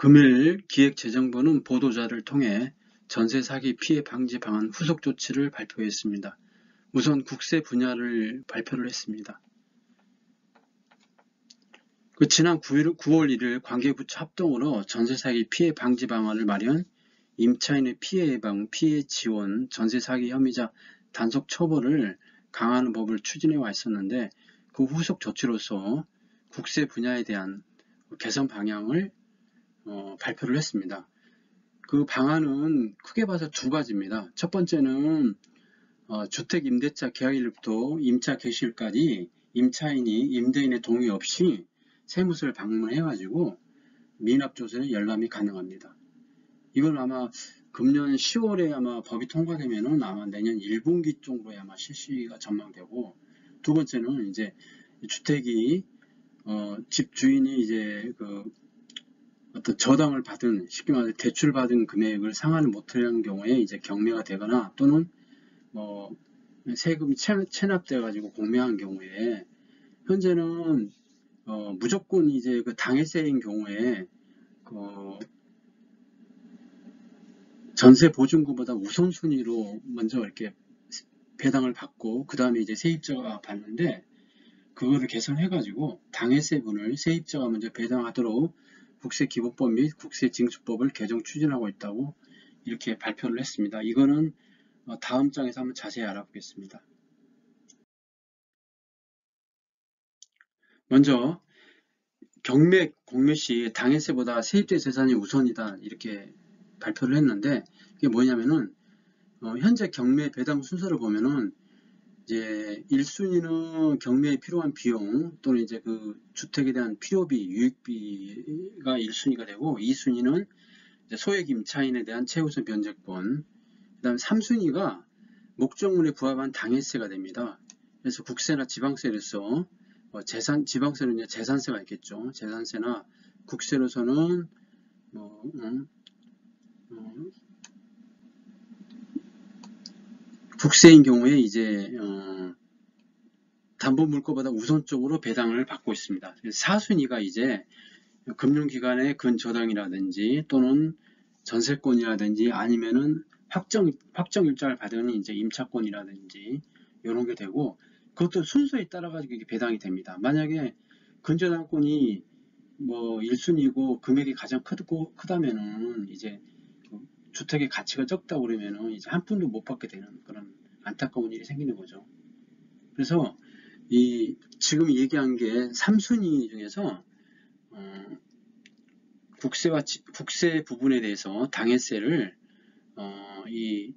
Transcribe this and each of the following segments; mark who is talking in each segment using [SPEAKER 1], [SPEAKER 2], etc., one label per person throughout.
[SPEAKER 1] 금일 기획재정부는 보도자를 통해 전세 사기 피해 방지 방안 후속 조치를 발표했습니다. 우선 국세 분야를 발표를 했습니다. 지난 9월 1일 관계부처 합동으로 전세 사기 피해 방지 방안을 마련, 임차인의 피해 예방, 피해 지원, 전세 사기 혐의자 단속 처벌을 강화하는 법을 추진해 왔었는데 그 후속 조치로서 국세 분야에 대한 개선 방향을 발표를 했습니다. 그 방안은 크게 봐서 두 가지입니다. 첫 번째는 주택임대차 계약일부터 임차 개시일까지 임차인이 임대인의 동의 없이 세무서를 방문해가지고 미납조세 열람이 가능합니다. 이건 아마 금년 10월에 아마 법이 통과되면은 아마 내년 1분기 정도에 아마 실시가 전망되고, 두 번째는 이제 주택이 집주인이 이제 어떤 저당을 받은, 쉽게 말해 대출 받은 금액을 상환을 못하는 경우에 이제 경매가 되거나 또는 세금이 체납돼 가지고 공매한 경우에, 현재는 무조건 이제 당해세인 경우에 전세 보증금보다 우선순위로 먼저 이렇게 배당을 받고 그 다음에 이제 세입자가 받는데, 그거를 개선해 가지고 당해세분을 세입자가 먼저 배당하도록 국세기본법 및 국세징수법을 개정 추진하고 있다고 이렇게 발표를 했습니다. 이거는 다음 장에서 한번 자세히 알아보겠습니다. 먼저 경매 공매 시 당해세보다 세입자 재산이 우선이다 이렇게 발표를 했는데, 이게 뭐냐면은 현재 경매 배당 순서를 보면은 이제 1순위는 경매에 필요한 비용 또는 이제 그 주택에 대한 필요비, 유익비가 1순위가 되고, 2순위는 소액 임차인에 대한 최우선 변제권, 그 다음에 3순위가 목적물에 부합한 당해세가 됩니다. 그래서 국세나 지방세로서 지방세는 이제 재산세가 있겠죠. 재산세나 국세로서는 국세인 경우에 이제 담보물거보다 우선적으로 배당을 받고 있습니다. 4순위가 이제 금융기관의 근저당이라든지 또는 전세권이라든지 아니면은 확정 일자를 받은 이제 임차권이라든지 이런 게 되고, 그것도 순서에 따라 가지고 이게 배당이 됩니다. 만약에 근저당권이 1순위고 금액이 가장 크다면은 이제 주택의 가치가 적다 그러면은 이제 한 푼도 못 받게 되는 그런 안타까운 일이 생기는 거죠. 그래서 지금 얘기한 게 3순위 중에서 국세 부분에 대해서 당해세를 이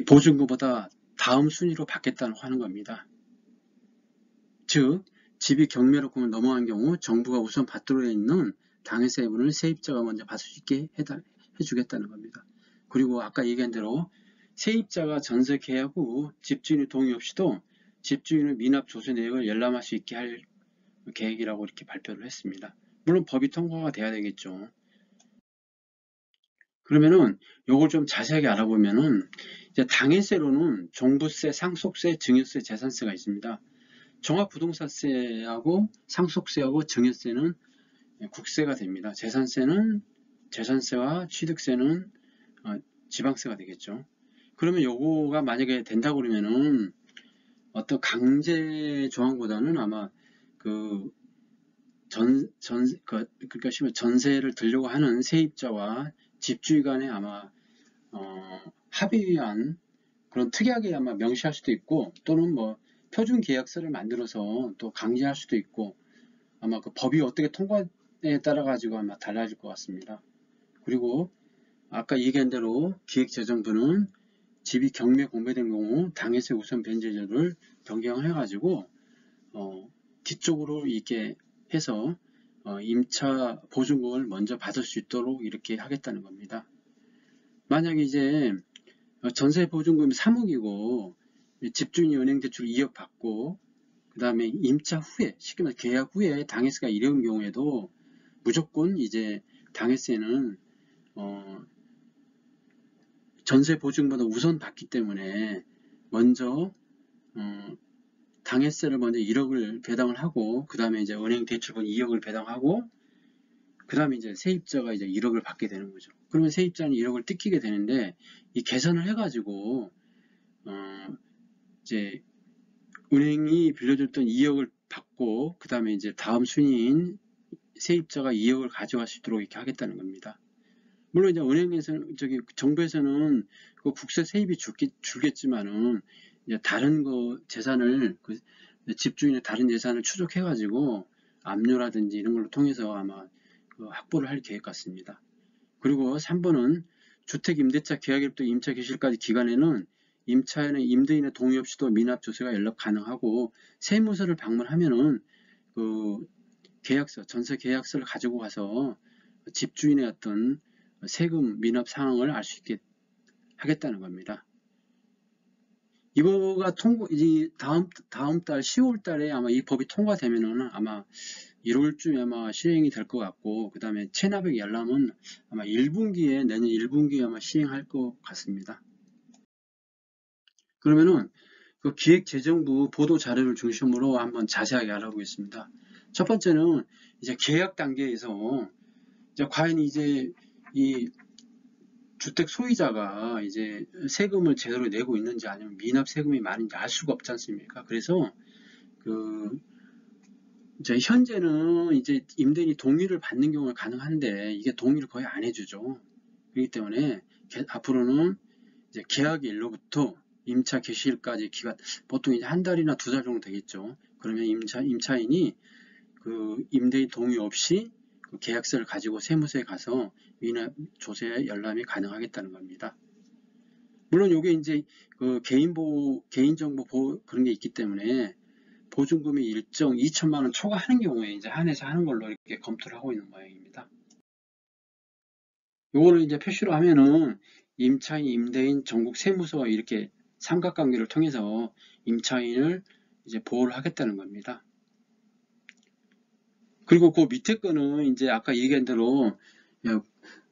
[SPEAKER 1] 보증금보다 다음 순위로 받겠다고 하는 겁니다. 즉 집이 경매로 넘어간 경우 정부가 우선 받도록 있는 당해세분을 세입자가 먼저 받을 수 있게 해주겠다는 겁니다. 그리고 아까 얘기한 대로 세입자가 전세 계약 후 집주인의 동의 없이도 집주인의 미납 조세 내역을 열람할 수 있게 할 계획이라고 이렇게 발표를 했습니다. 물론 법이 통과가 돼야 되겠죠. 그러면은 요걸 좀 자세하게 알아보면은 이제 당해세로는 종부세, 상속세, 증여세, 재산세가 있습니다. 종합부동산세하고 상속세하고 증여세는 국세가 됩니다. 재산세는 재산세와 취득세는 지방세가 되겠죠. 그러면 요거가 만약에 된다고 그러면은 어떤 강제 조항보다는 아마 그러니까 전세를 들려고 하는 세입자와 집주인 간에 아마 합의한 그런 특약에 아마 명시할 수도 있고, 또는 표준 계약서를 만들어서 또 강제할 수도 있고, 아마 그 법이 어떻게 통과에 따라 가지고 아마 달라질 것 같습니다. 그리고 아까 얘기한 대로 기획재정부는 집이 경매 공매된 경우 당해세 우선 변제제도를 변경을 해가지고 뒤쪽으로 이렇게 해서 임차 보증금을 먼저 받을 수 있도록 이렇게 하겠다는 겁니다. 만약에 이제 전세 보증금이 3억이고 집주인이 은행 대출 2억 받고 그 다음에 임차 후에, 쉽게 말해 계약 후에 당해세가 1억인 경우에도 무조건 이제 당해세는 전세 보증금보다 우선 받기 때문에 먼저 당해세를 먼저 1억을 배당을 하고, 그 다음에 이제 은행 대출분 2억을 배당하고, 그 다음에 이제 세입자가 이제 1억을 받게 되는 거죠. 그러면 세입자는 1억을 뜯기게 되는데, 이 계산을 해가지고, 이제 은행이 빌려줬던 2억을 받고, 그 다음에 이제 다음 순위인 세입자가 2억을 가져갈 수 있도록 이렇게 하겠다는 겁니다. 물론 이제 은행에서는, 정부에서는 그 국세 세입이 줄겠지만은, 이제 다른 재산을, 집주인의 다른 재산을 추적해가지고, 압류라든지 이런 걸로 통해서 아마 확보를 할 계획 같습니다. 그리고 3번은 주택임대차 계약일부터 임차 개시일까지 기간에는 임차인의 임대인의 동의 없이도 미납 조세가 연락 가능하고, 세무서를 방문하면은 그 계약서, 전세 계약서를 가지고 가서 집주인의 어떤 세금 미납 상황을 알 수 있게 하겠다는 겁니다. 이거가 다음 달 10월 달에 아마 이 법이 통과되면은 아마 1월쯤에 아마 시행이 될 것 같고, 그 다음에 체납액 열람은 아마 내년 1분기에 아마 시행할 것 같습니다. 그러면은 그 기획재정부 보도 자료를 중심으로 한번 자세하게 알아보겠습니다. 첫 번째는 이제 계약 단계에서 이제 과연 이제 이 주택 소유자가 이제 세금을 제대로 내고 있는지 아니면 미납 세금이 많은지 알 수가 없지 않습니까? 그래서 이제 현재는 이제 임대인이 동의를 받는 경우가 가능한데 이게 동의를 거의 안 해주죠. 그렇기 때문에 앞으로는 이제 계약일로부터 임차 개시일까지 기간, 보통 이제 한 달이나 2달 정도 되겠죠. 그러면 임차인이 그 임대인 동의 없이 그 계약서를 가지고 세무서에 가서 미납 조세 열람이 가능하겠다는 겁니다. 물론 이게 이제 그 개인정보 보호 그런 게 있기 때문에 보증금이 일정 2천만 원 초과하는 경우에 이제 한해서 하는 걸로 이렇게 검토를 하고 있는 모양입니다. 요거를 이제 표시로 하면은 임차인, 임대인, 전국 세무서 이렇게 삼각관계를 통해서 임차인을 이제 보호를 하겠다는 겁니다. 그리고 그 밑에 거는 이제 아까 얘기한 대로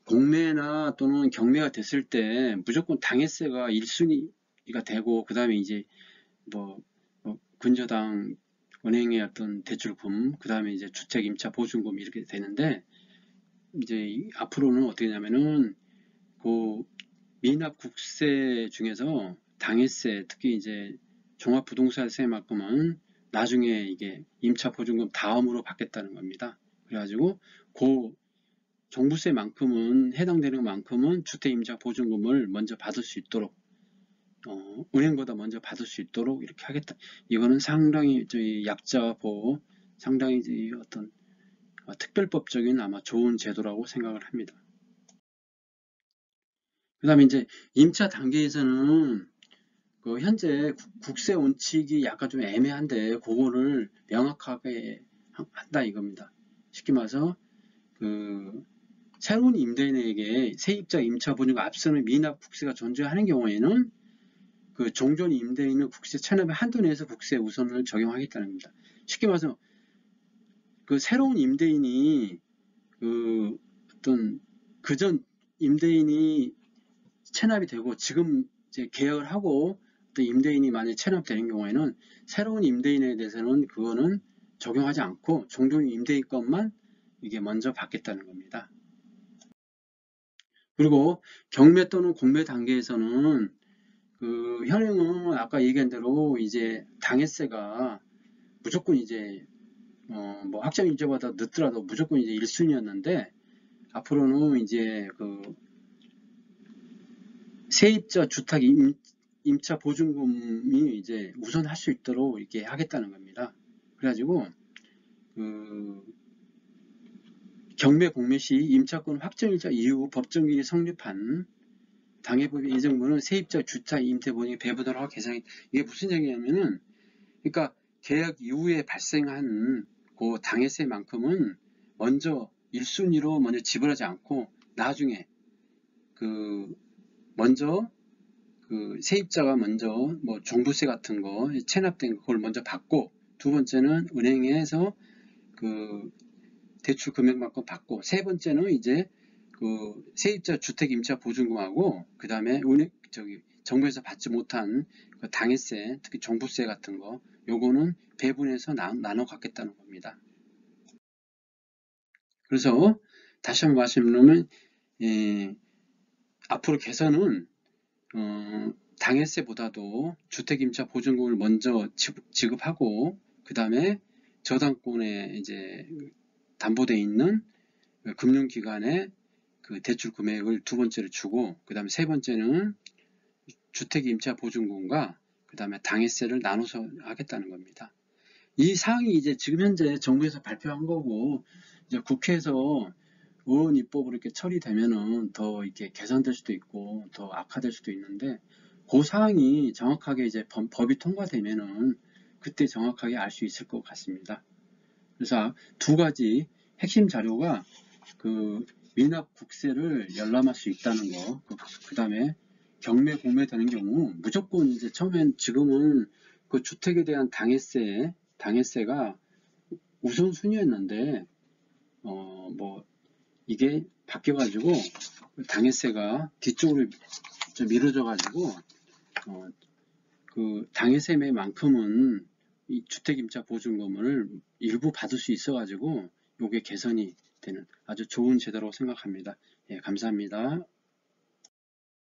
[SPEAKER 1] 공매나 또는 경매가 됐을 때 무조건 당해세가 1순위가 되고, 그 다음에 이제 근저당 은행의 어떤 대출금, 그 다음에 이제 주택 임차 보증금 이렇게 되는데, 이제 앞으로는 어떻게 되냐면은 그 미납 국세 중에서 당해세, 특히 이제 종합부동산세만큼은 나중에 이게 임차 보증금 다음으로 받겠다는 겁니다. 그래가지고 그 종부세만큼은 해당되는 만큼은 주택 임차 보증금을 먼저 받을 수 있도록 은행보다 먼저 받을 수 있도록 이렇게 하겠다. 이거는 상당히 저희 약자 보호, 상당히 어떤 특별법적인 아마 좋은 제도라고 생각을 합니다. 그 다음에 이제 임차 단계에서는 그 현재 국세 원칙이 약간 좀 애매한데 그거를 명확하게 한다 이겁니다. 쉽게 말해서 그 새로운 임대인에게 세입자 임차 보증금 앞서는 미납 국세가 존재하는 경우에는 그 종전 임대인은 국세 체납의 한도 내에서 국세 우선을 적용하겠다는 겁니다. 쉽게 말해서 그 새로운 임대인이 그 어떤 그전 임대인이 체납이 되고 지금 이제 계약을 하고 또 임대인이 만약에 체납되는 경우에는 새로운 임대인에 대해서는 그거는 적용하지 않고 종전 임대인 것만 이게 먼저 받겠다는 겁니다. 그리고 경매 또는 공매 단계에서는 그 현행은 아까 얘기한 대로 이제 당해세가 무조건 이제 뭐 확정 일자보다 늦더라도 무조건 이제 1순위였는데 앞으로는 이제 그 세입자 주택 임차 보증금이 이제 우선할 수 있도록 이렇게 하겠다는 겁니다. 그래가지고 그 경매 공매 시 임차권 확정일자 이후 법정기일이 성립한 당해법의 예정부는 세입자 주택 임대 보증이 배부도록 계산이 이게 무슨 얘기냐면은 그러니까 계약 이후에 발생한 그 당해세만큼은 먼저 1순위로 먼저 지불하지 않고 나중에 먼저 세입자가 먼저 뭐 종부세 같은 거 체납된 그걸 먼저 받고, 두 번째는 은행에서 그 대출 금액만큼 받고, 세 번째는 이제 그 세입자 주택 임차 보증금하고 그 다음에 정부에서 받지 못한 그 당해세, 특히 종부세 같은 거 요거는 배분해서 나눠 갖겠다는 겁니다. 그래서 다시 한번 말씀드리면 앞으로 개선은 당해세보다도 주택임차 보증금을 먼저 지급하고 그 다음에 저당권에 이제 담보되어 있는 금융기관에 그 대출 금액을 두 번째로 주고 그 다음에 세 번째는 주택임차 보증금과 그 다음에 당해세를 나눠서 하겠다는 겁니다. 이 사항이 이제 지금 현재 정부에서 발표한 거고 이제 국회에서 의원 입법으로 이렇게 처리되면은 더 이렇게 개선될 수도 있고 더 악화될 수도 있는데 그 사항이 정확하게 이제 법이 통과되면은 그때 정확하게 알 수 있을 것 같습니다. 그래서 두 가지 핵심 자료가 그 미납 국세를 열람할 수 있다는 거, 그 다음에 경매 공매되는 경우 무조건 이제 처음엔 지금은 그 주택에 대한 당해세가 우선순위였는데 뭐 이게 바뀌어가지고 당해세가 뒤쪽으로 좀 미뤄져 가지고 그 당해세만큼은 이 주택임차 보증금을 일부 받을 수 있어 가지고 요게 개선이 되는 아주 좋은 제도라고 생각합니다. 예, 감사합니다.